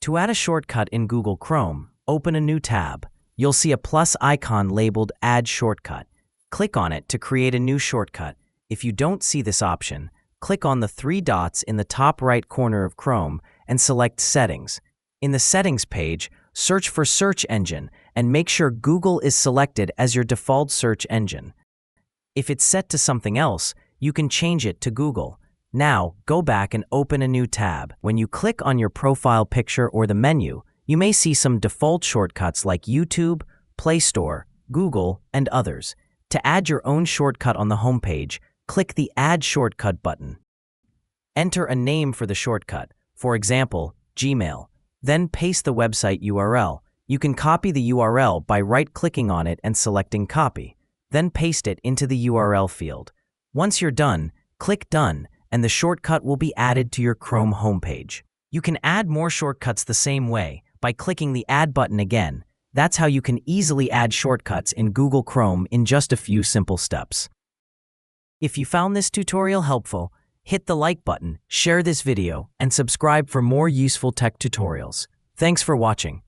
To add a shortcut in Google Chrome, open a new tab. You'll see a plus icon labeled Add Shortcut. Click on it to create a new shortcut. If you don't see this option, click on the three dots in the top right corner of Chrome and select Settings. In the Settings page, search for Search Engine and make sure Google is selected as your default search engine. If it's set to something else, you can change it to Google. Now, go back and open a new tab. When you click on your profile picture or the menu, you may see some default shortcuts like YouTube, Play Store, Google, and others. To add your own shortcut on the homepage, click the Add Shortcut button. Enter a name for the shortcut, for example, Gmail. Then paste the website URL. You can copy the URL by right-clicking on it and selecting Copy. Then paste it into the URL field. Once you're done, click Done, and the shortcut will be added to your Chrome homepage. You can add more shortcuts the same way by clicking the Add button again. That's how you can easily add shortcuts in Google Chrome in just a few simple steps. If you found this tutorial helpful, hit the like button, share this video, and subscribe for more useful tech tutorials. Thanks for watching.